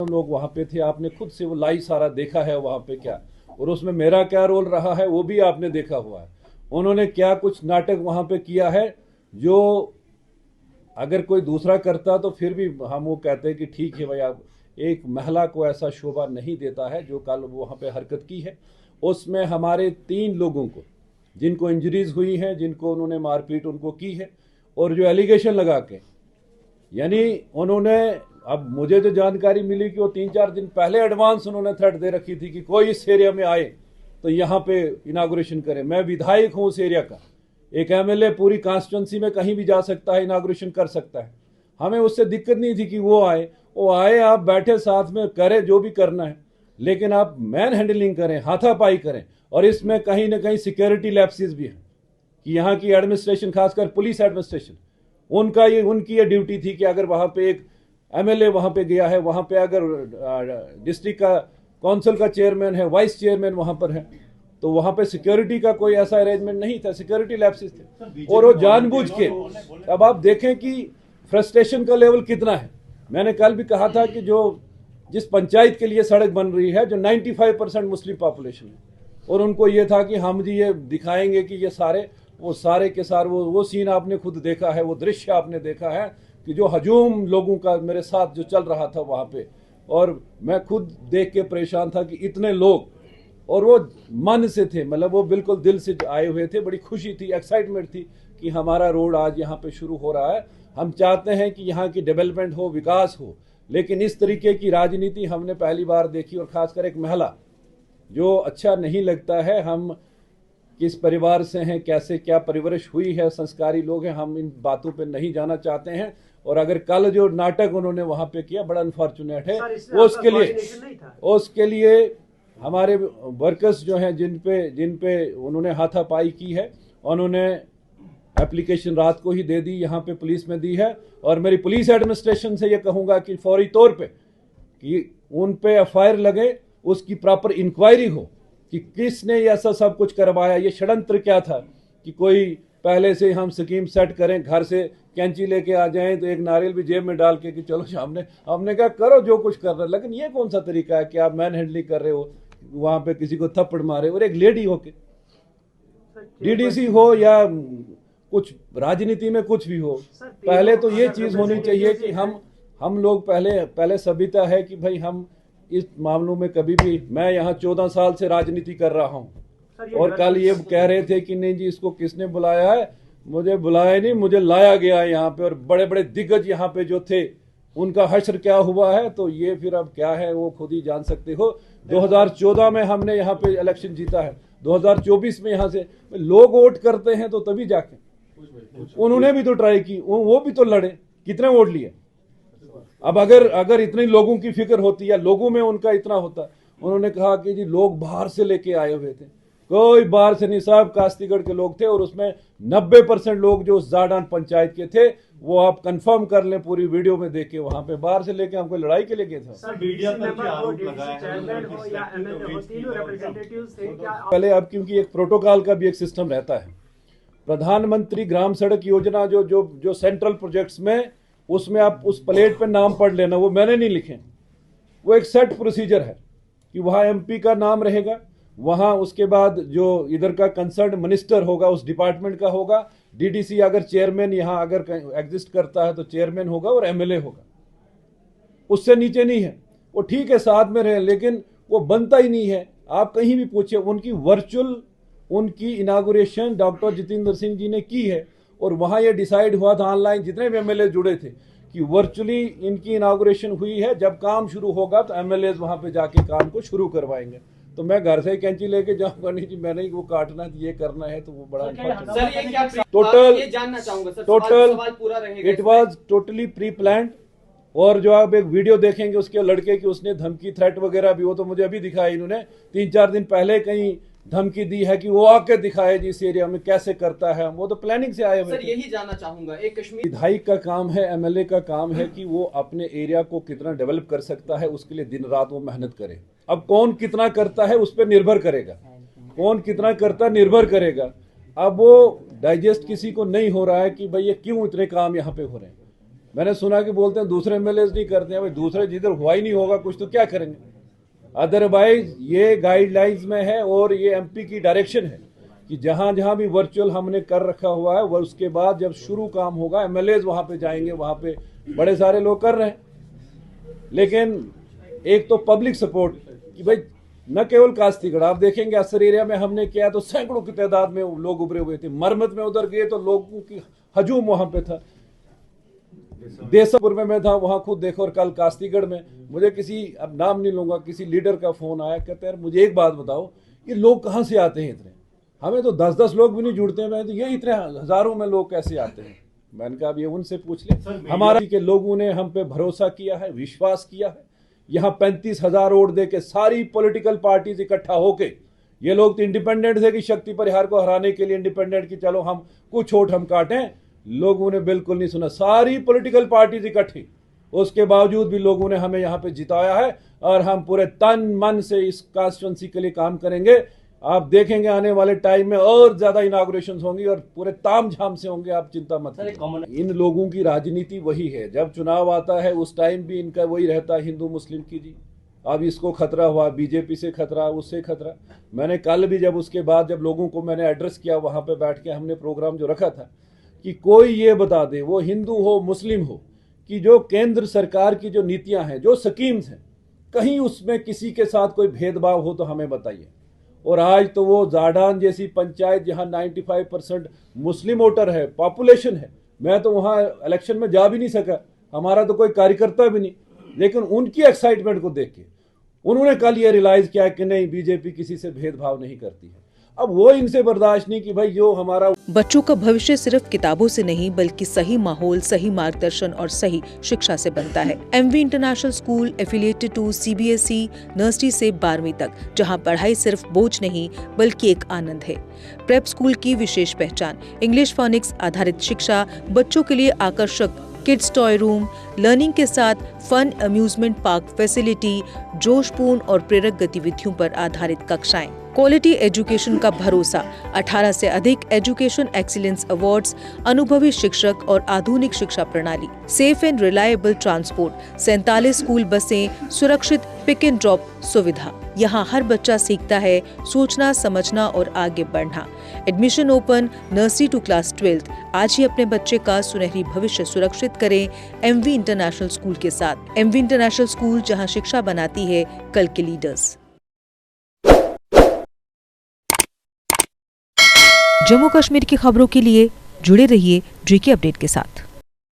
हम लोग वहाँ पे थे, आपने खुद से वो लाइव सारा देखा है वहाँ पे क्या, और उसमें मेरा क्या रोल रहा है वो भी आपने देखा हुआ है। उन्होंने क्या कुछ नाटक वहाँ पे किया है जो अगर कोई दूसरा करता तो फिर भी हम वो कहते हैं कि ठीक है भाई, आप एक महिला को ऐसा शोभा नहीं देता है जो कल वहाँ पे हरकत की है। उसमें हमारे 3 लोगों को जिनको इंजरीज हुई हैं, जिनको उन्होंने मारपीट उनको की है, और जो एलिगेशन लगा के, यानी उन्होंने, अब मुझे जो जानकारी मिली कि वो 3-4 दिन पहले एडवांस उन्होंने थ्रेट दे रखी थी कि कोई इस एरिया में आए तो यहाँ पे इनाग्रेशन करे। मैं विधायक हूँ उस एरिया का, एक एमएलए पूरी कॉन्स्टिट्यूंसी में कहीं भी जा सकता है, इनाग्रेशन कर सकता है। हमें उससे दिक्कत नहीं थी कि वो आए, आप बैठे साथ में करें जो भी करना है, लेकिन आप मैन हैंडलिंग करें, हाथापाई करें। और इसमें कहीं ना कहीं सिक्योरिटी लैप्सेस भी हैं कि यहाँ की एडमिनिस्ट्रेशन, खासकर पुलिस एडमिनिस्ट्रेशन, उनकी ये ड्यूटी थी कि अगर वहाँ पे एक एमएलए वहाँ पे गया है, वहाँ पे अगर डिस्ट्रिक्ट का काउंसिल का चेयरमैन है, वाइस चेयरमैन वहाँ पर है, तो वहाँ पे सिक्योरिटी का कोई ऐसा अरेंजमेंट नहीं था, सिक्योरिटी लैप्सेस थे। और वो जानबूझ के, अब आप देखें कि फ्रस्ट्रेशन का लेवल कितना है। मैंने कल भी कहा था कि जिस पंचायत के लिए सड़क बन रही है, जो 95% मुस्लिम पॉपुलेशन है, और उनको ये था कि हम जी ये दिखाएंगे कि ये सारे के सारे वो सीन आपने खुद देखा है, वो दृश्य आपने देखा है कि जो हजूम लोगों का मेरे साथ जो चल रहा था वहाँ पे, और मैं खुद देख के परेशान था कि इतने लोग, और वो मन से थे, मतलब वो बिल्कुल दिल से आए हुए थे। बड़ी खुशी थी, एक्साइटमेंट थी कि हमारा रोड आज यहाँ पे शुरू हो रहा है। हम चाहते हैं कि यहाँ की डेवलपमेंट हो, विकास हो, लेकिन इस तरीके की राजनीति हमने पहली बार देखी, और खासकर एक महिला, जो अच्छा नहीं लगता है। हम किस परिवार से हैं, कैसे क्या परवरिश हुई है, संस्कारी लोग हैं, हम इन बातों पे नहीं जाना चाहते हैं। और अगर कल जो नाटक उन्होंने वहां पे किया, बड़ा अनफॉर्चुनेट है। उसके लिए हमारे वर्कर्स जो हैं, जिन पे उन्होंने हाथापाई की है, उन्होंने एप्लीकेशन रात को ही दे दी, यहाँ पे पुलिस में दी है। और मेरी पुलिस एडमिनिस्ट्रेशन से ये कहूँगा कि फौरी तौर पे कि उन पे एफआईआर लगे, उसकी प्रॉपर इंक्वायरी हो कि किसने ऐसा सब कुछ करवाया, ये षड्यंत्र क्या था कि कोई पहले से हम स्कीम सेट करें, घर से कैंची लेके आ जाएं तो एक नारियल भी जेब में डाल के कि चलो हमने कहा करो जो कुछ कर रहे, लेकिन ये कौन सा तरीका है कि आप मैन हैंडलिंग कर रहे हो, वहां पे किसी को थप्पड़ मारे, और एक लेडी हो के, डीडीसी हो या कुछ राजनीति में कुछ भी हो। पहले तो ये चीज होनी चाहिए कि हम लोग पहले सभ्यता है कि भाई हम इस मामलों में कभी भी, मैं यहाँ 14 साल से राजनीति कर रहा हूँ, और कल ये कह रहे थे कि नहीं जी इसको किसने बुलाया है, मुझे बुलाया नहीं, मुझे लाया गया है यहाँ पे, और बड़े बड़े दिग्गज यहाँ पे जो थे उनका हश्र क्या हुआ है, तो ये फिर अब क्या है वो खुद ही जान सकते हो। 2014 में हमने यहाँ पे इलेक्शन जीता है, 2024 में यहाँ से लोग वोट करते हैं तो तभी जाके, उन्होंने भी तो ट्राई की, वो भी तो लड़े, कितने वोट लिए। अब अगर इतने लोगों की फिक्र होती या लोगों में उनका इतना होता, उन्होंने कहा कि जी लोग बाहर से लेके आए हुए थे, कोई बाहर से नहीं, साहब कास्तीगढ़ के लोग थे, और उसमें 90% लोग जो जाडान पंचायत के थे, वो आप कंफर्म कर लें पूरी वीडियो में देख के, वहां पे बाहर से लेके हमको लड़ाई के लिए गए थे। पहले अब क्योंकि एक प्रोटोकॉल का भी एक सिस्टम रहता है, प्रधानमंत्री ग्राम सड़क योजना जो सेंट्रल प्रोजेक्ट्स में, उसमें आप उस प्लेट पे नाम पढ़ लेना, वो मैंने नहीं लिखे, वो एक सेट प्रोसीजर है कि वहाँ एमपी का नाम रहेगा, वहाँ उसके बाद जो इधर का कंसर्न मिनिस्टर होगा उस डिपार्टमेंट का होगा, डीडीसी अगर चेयरमैन यहाँ अगर एग्जिस्ट करता है तो चेयरमैन होगा, और एमएलए होगा, उससे नीचे नहीं है। वो ठीक है साथ में रहे, लेकिन वो बनता ही नहीं है। आप कहीं भी पूछे, उनकी इनागुरेशन डॉक्टर जितेंद्र सिंह जी ने की है, और वहाँ ये डिसाइड हुआ था, ऑनलाइन जितने भी एमएलए जुड़े थे, कि वर्चुअली इनकी इनागुरेशन हुई है, जब काम शुरू होगा तो एमएलए वहाँ पे जाके काम को शुरू करवाएंगे। तो मैं घर से ही कैंची लेके जाऊंगा, नहीं जी मैंने ही वो काटना है, ये करना है, तो वो बड़ा it was totally pre planned. और जो आप एक वीडियो देखेंगे उसके लड़के की, उसने धमकी थ्रेट वगैरह भी, वो तो मुझे अभी दिखाया इन्होंने, 3-4 दिन पहले कहीं धमकी दी है कि वो आके दिखाए जी इस एरिया में कैसे करता है, वो तो प्लानिंग से आए हुए। सर यही जानना चाहूंगा, एक कश्मीर विधायक का काम है, एमएलए का काम है कि वो अपने एरिया को कितना डेवलप कर सकता है, उसके लिए दिन रात वो मेहनत करे। अब कौन कितना करता है उस पर निर्भर करेगा, कौन कितना करता निर्भर करेगा। अब वो डाइजेस्ट किसी को नहीं हो रहा है कि भाई ये क्यों इतने काम यहाँ पे हो रहे हैं। मैंने सुना कि बोलते हैं दूसरे एमएलए नहीं करते हैं। भाई दूसरे जिधर हुआ ही नहीं होगा कुछ तो क्या करेंगे। अदरवाइज ये गाइडलाइंस में है और ये एमपी की डायरेक्शन है कि जहां जहां भी वर्चुअल हमने कर रखा हुआ है वह उसके बाद जब शुरू काम होगा एमएलए वहां पे जाएंगे। वहां पे बड़े सारे लोग कर रहे हैं, लेकिन एक तो पब्लिक सपोर्ट कि भाई न केवल कास्तीगढ़, आप देखेंगे असर एरिया में हमने किया तो सैकड़ों की तादाद में लोग उभरे हुए थे। मरमत में उधर गए तो लोगों की हजूम वहां पे था। देसपुर में मैं था, वहां खुद देखो। और कल कास्तीगढ़ में मुझे किसी, अब नाम नहीं लूंगा, किसी लीडर का फोन आया, कहते यार मुझे एक बात बताओ कि लोग कहां से आते हैं इतने, हमें तो 10-10 लोग भी नहीं जुड़ते हैं, तो ये इतने हजारों में लोग कैसे आते हैं। मैंने कहा अब ये उनसे पूछ ले। हमारा के लोगों ने हम पे भरोसा किया है, विश्वास किया है। यहाँ 35,000 वोट दे के सारी पॉलिटिकल पार्टीज इकट्ठा होके, ये लोग तो इंडिपेंडेंट थे कि शक्ति परिहार को हराने के लिए इंडिपेंडेंट की चलो हम कुछ वोट हम काटें, लोगों ने बिल्कुल नहीं सुना। सारी पॉलिटिकल पार्टीज इकट्ठी, उसके बावजूद भी लोगों ने हमें यहाँ पे जिताया है और हम पूरे तन मन से इस कॉन्स्टिट्यूंसी के लिए काम करेंगे। आप देखेंगे आने वाले टाइम में और ज्यादा इनॉग्रेशन होंगी और पूरे तामझाम से होंगे, आप चिंता मत करिए। इन लोगों की राजनीति वही है, जब चुनाव आता है उस टाइम भी इनका वही रहता है, हिंदू मुस्लिम की जी। अब इसको खतरा हुआ, बीजेपी से खतरा, उससे खतरा। मैंने कल भी जब उसके बाद जब लोगों को मैंने एड्रेस किया, वहां पे बैठ के हमने प्रोग्राम जो रखा था कि कोई ये बता दे, वो हिंदू हो मुस्लिम हो, कि जो केंद्र सरकार की जो नीतियां हैं, जो स्कीम्स हैं, कहीं उसमें किसी के साथ कोई भेदभाव हो तो हमें बताइए। और आज तो वो जाडान जैसी पंचायत जहां 95% मुस्लिम वोटर है, पॉपुलेशन है, मैं तो वहां इलेक्शन में जा भी नहीं सका, हमारा तो कोई कार्यकर्ता भी नहीं, लेकिन उनकी एक्साइटमेंट को देख के उन्होंने कल ये रियलाइज किया कि नहीं, बीजेपी किसी से भेदभाव नहीं करती है। अब वो इनसे बर्दाश्त नहीं कि भाई जो हमारा। बच्चों का भविष्य सिर्फ किताबों से नहीं बल्कि सही माहौल, सही मार्गदर्शन और सही शिक्षा से बनता है। MV international school affiliated to CBSE nursery से 12वीं तक, जहां पढ़ाई सिर्फ बोझ नहीं बल्कि एक आनंद है। प्रेप स्कूल की विशेष पहचान इंग्लिश फोनिक्स आधारित शिक्षा, बच्चों के लिए आकर्षक किड्स टॉय रूम, लर्निंग के साथ फन अम्यूजमेंट पार्क फैसिलिटी, जोशपूर्ण और प्रेरक गतिविधियों पर आधारित कक्षाएं, क्वालिटी एजुकेशन का भरोसा, 18 से अधिक एजुकेशन एक्सीलेंस अवार्ड्स, अनुभवी शिक्षक और आधुनिक शिक्षा प्रणाली, safe and reliable transport, 47 school बसें, सुरक्षित पिक एंड ड्रॉप सुविधा। यहाँ हर बच्चा सीखता है सोचना, समझना और आगे बढ़ना। Admission open nursery to class 12। आज ही अपने बच्चे का सुनहरी भविष्य सुरक्षित करें एमवी इंटरनेशनल स्कूल के साथ। एमवी इंटरनेशनल स्कूल, जहाँ शिक्षा बनाती है कल के लीडर्स। जम्मू कश्मीर की खबरों के लिए जुड़े रहिए जीके अपडेट के साथ।